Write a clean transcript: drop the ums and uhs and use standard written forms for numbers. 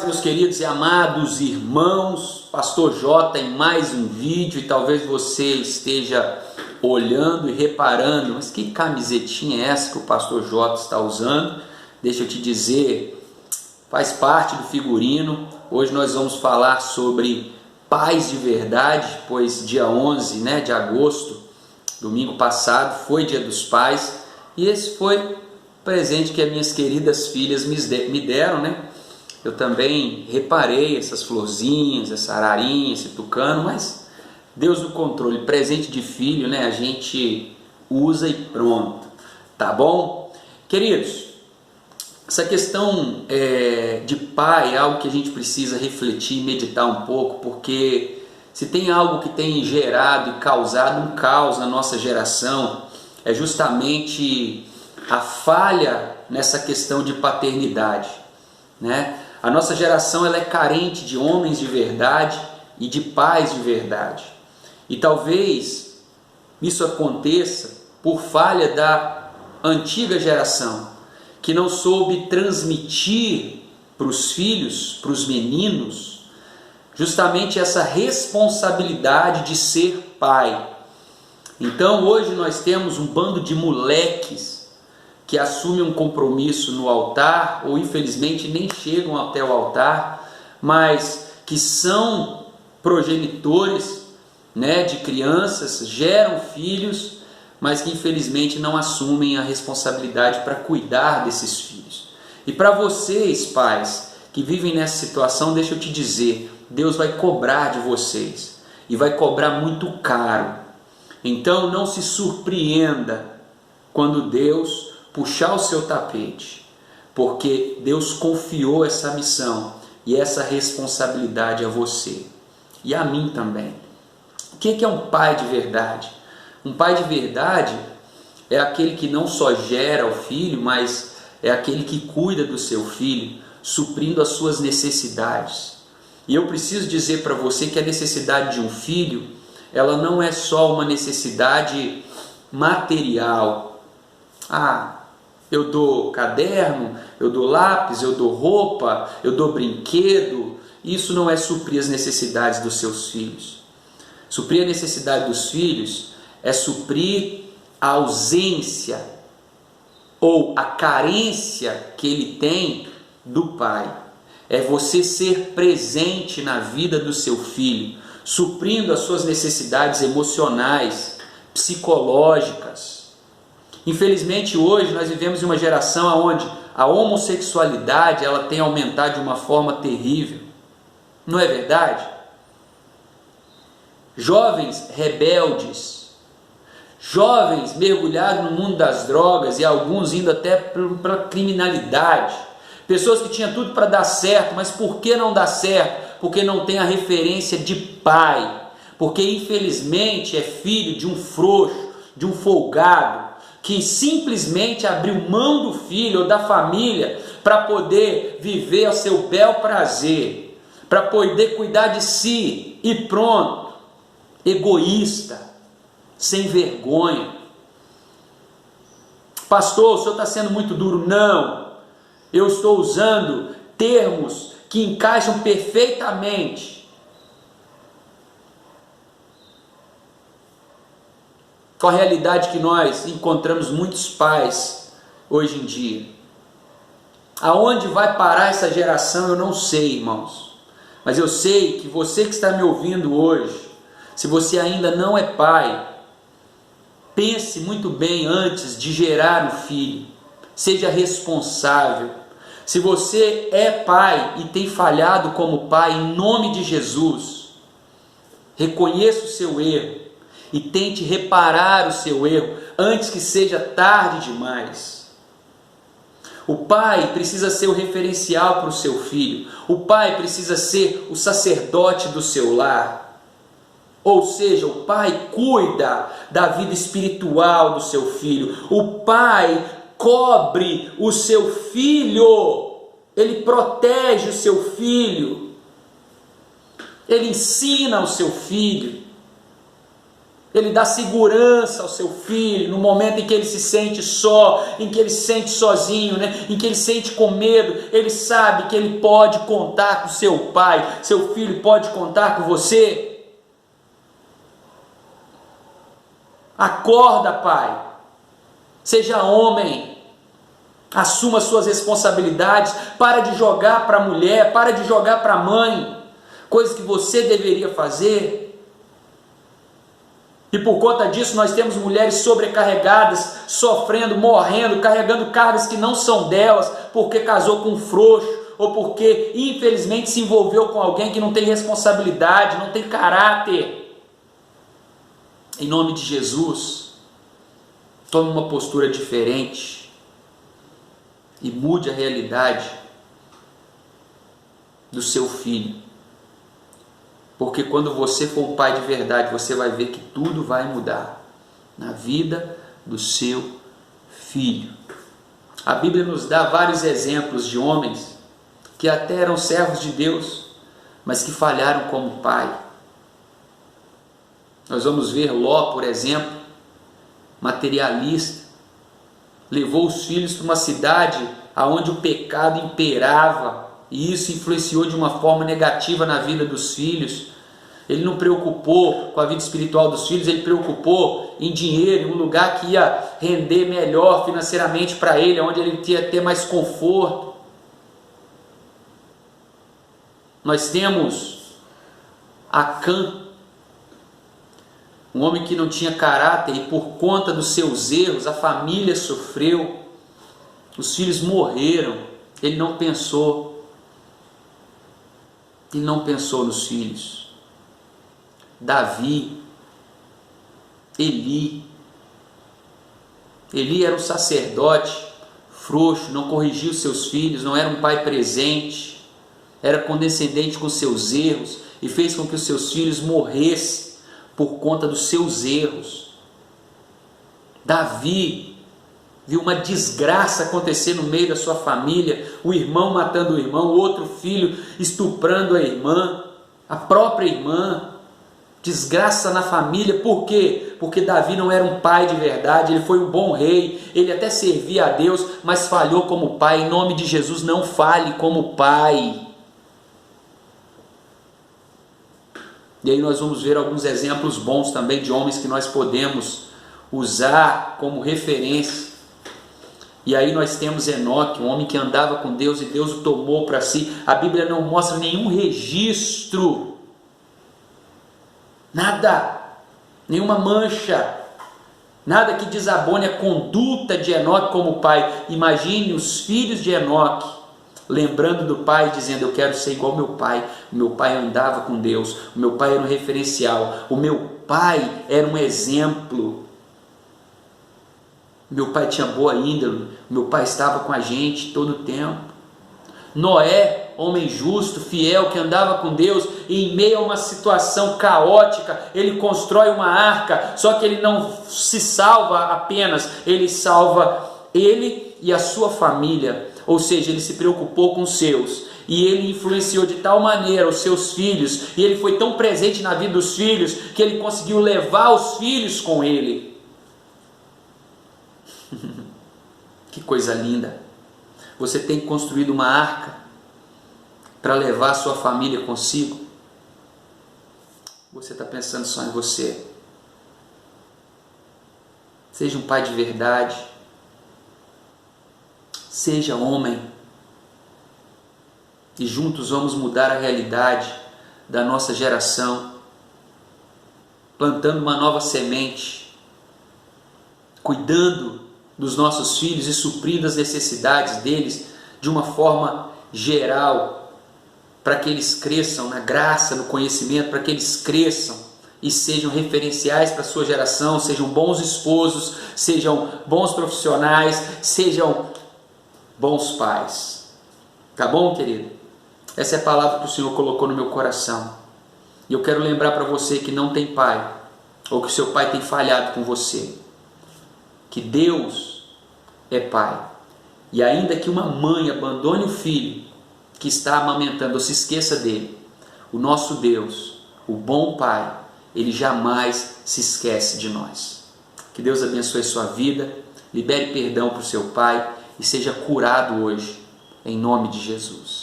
Meus queridos e amados irmãos, Pastor J em mais um vídeo, e talvez você esteja olhando e reparando, mas que camisetinha é essa que o Pastor J está usando? Deixa eu te dizer, faz parte do figurino. Hoje nós vamos falar sobre pais de verdade, pois dia 11 de agosto, domingo passado, foi Dia dos Pais, e esse foi o presente que as minhas queridas filhas me deram, Eu também reparei essas florzinhas, essa ararinha, esse tucano, mas Deus no controle, presente de filho, a gente usa e pronto, tá bom? Queridos, essa questão de pai é algo que a gente precisa refletir, meditar um pouco, porque se tem algo que tem gerado e causado um caos na nossa geração, é justamente a falha nessa questão de paternidade, A nossa geração ela é carente de homens de verdade e de pais de verdade. E talvez isso aconteça por falha da antiga geração, que não soube transmitir para os filhos, para os meninos, justamente essa responsabilidade de ser pai. Então hoje nós temos um bando de moleques que assumem um compromisso no altar, ou infelizmente nem chegam até o altar, mas que são progenitores de crianças, geram filhos, mas que infelizmente não assumem a responsabilidade para cuidar desses filhos. E para vocês, pais, que vivem nessa situação, deixa eu te dizer, Deus vai cobrar de vocês, e vai cobrar muito caro. Então não se surpreenda quando Deus puxar o seu tapete, porque Deus confiou essa missão e essa responsabilidade a você e a mim também. O que é um pai de verdade? Um pai de verdade é aquele que não só gera o filho, mas é aquele que cuida do seu filho, suprindo as suas necessidades. E eu preciso dizer para você que a necessidade de um filho, ela não é só uma necessidade material. Eu dou caderno, eu dou lápis, eu dou roupa, eu dou brinquedo. Isso não é suprir as necessidades dos seus filhos. Suprir a necessidade dos filhos é suprir a ausência ou a carência que ele tem do pai. É você ser presente na vida do seu filho, suprindo as suas necessidades emocionais, psicológicas. Infelizmente hoje nós vivemos em uma geração onde a homossexualidade ela tem aumentado de uma forma terrível. Não é verdade? Jovens rebeldes, jovens mergulhados no mundo das drogas e alguns indo até para a criminalidade. Pessoas que tinham tudo para dar certo, mas por que não dá certo? Porque não tem a referência de pai. Porque infelizmente é filho de um frouxo, de um folgado, que simplesmente abriu mão do filho ou da família para poder viver ao seu bel prazer, para poder cuidar de si e pronto. Egoísta, sem vergonha. Pastor, o senhor está sendo muito duro. Não, eu estou usando termos que encaixam perfeitamente com a realidade que nós encontramos muitos pais hoje em dia. Aonde vai parar essa geração eu não sei, irmãos, mas eu sei que você que está me ouvindo hoje, se você ainda não é pai, pense muito bem antes de gerar um filho, seja responsável. Se você é pai e tem falhado como pai, em nome de Jesus, reconheça o seu erro e tente reparar o seu erro antes que seja tarde demais. O pai precisa ser o referencial para o seu filho. O pai precisa ser o sacerdote do seu lar. Ou seja, o pai cuida da vida espiritual do seu filho. O pai cobre o seu filho. Ele protege o seu filho. Ele ensina o seu filho. Ele dá segurança ao seu filho no momento em que ele se sente só, em que ele se sente sozinho, né? Em que ele se sente com medo. Ele sabe que ele pode contar com seu pai, seu filho pode contar com você. Acorda, pai. Seja homem. Assuma suas responsabilidades. Para de jogar para a mulher, para de jogar para a mãe. Coisas que você deveria fazer. E por conta disso nós temos mulheres sobrecarregadas, sofrendo, morrendo, carregando cargas que não são delas, porque casou com um frouxo, ou porque infelizmente se envolveu com alguém que não tem responsabilidade, não tem caráter. Em nome de Jesus, tome uma postura diferente e mude a realidade do seu filho. Porque quando você for um pai de verdade, você vai ver que tudo vai mudar na vida do seu filho. A Bíblia nos dá vários exemplos de homens que até eram servos de Deus, mas que falharam como pai. Nós vamos ver Ló, por exemplo, materialista, levou os filhos para uma cidade onde o pecado imperava, e isso influenciou de uma forma negativa na vida dos filhos. Ele não preocupou com a vida espiritual dos filhos, ele preocupou em dinheiro, em um lugar que ia render melhor financeiramente para ele, onde ele ia ter mais conforto. Nós temos Acã, um homem que não tinha caráter e por conta dos seus erros a família sofreu, os filhos morreram, ele não pensou nos filhos. Davi, Eli era um sacerdote frouxo, não corrigia os seus filhos, não era um pai presente, era condescendente com seus erros e fez com que os seus filhos morressem por conta dos seus erros. Davi viu uma desgraça acontecer no meio da sua família, o irmão matando o irmão, o outro filho estuprando a irmã, a própria irmã. Desgraça na família, por quê? Porque Davi não era um pai de verdade, ele foi um bom rei, ele até servia a Deus, mas falhou como pai. Em nome de Jesus, não falhe como pai. E aí nós vamos ver alguns exemplos bons também de homens que nós podemos usar como referência. E aí nós temos Enoque, um homem que andava com Deus e Deus o tomou para si. A Bíblia não mostra nenhum registro, nada, nenhuma mancha, nada que desabone a conduta de Enoque como pai. Imagine os filhos de Enoque lembrando do pai, dizendo: eu quero ser igual ao meu pai andava com Deus, o meu pai era um referencial, o meu pai era um exemplo, meu pai tinha boa índole, meu pai estava com a gente todo o tempo. Noé, homem justo, fiel, que andava com Deus, e em meio a uma situação caótica, ele constrói uma arca, só que ele não se salva apenas, ele salva ele e a sua família, ou seja, ele se preocupou com os seus, e ele influenciou de tal maneira os seus filhos, e ele foi tão presente na vida dos filhos, que ele conseguiu levar os filhos com ele. Que coisa linda! Você tem construído uma arca para levar a sua família consigo? Você está pensando só em você? Seja um pai de verdade. Seja homem. E juntos vamos mudar a realidade da nossa geração, plantando uma nova semente, cuidando dos nossos filhos e suprindo as necessidades deles de uma forma geral, para que eles cresçam na graça, no conhecimento, para que eles cresçam e sejam referenciais para a sua geração, sejam bons esposos, sejam bons profissionais, sejam bons pais. Tá bom, querido? Essa é a palavra que o Senhor colocou no meu coração. E eu quero lembrar para você que não tem pai, ou que o seu pai tem falhado com você, que Deus é pai. E ainda que uma mãe abandone o filho que está amamentando, ou se esqueça dele, o nosso Deus, o bom pai, Ele jamais se esquece de nós. Que Deus abençoe a sua vida, libere perdão para o seu pai e seja curado hoje, em nome de Jesus.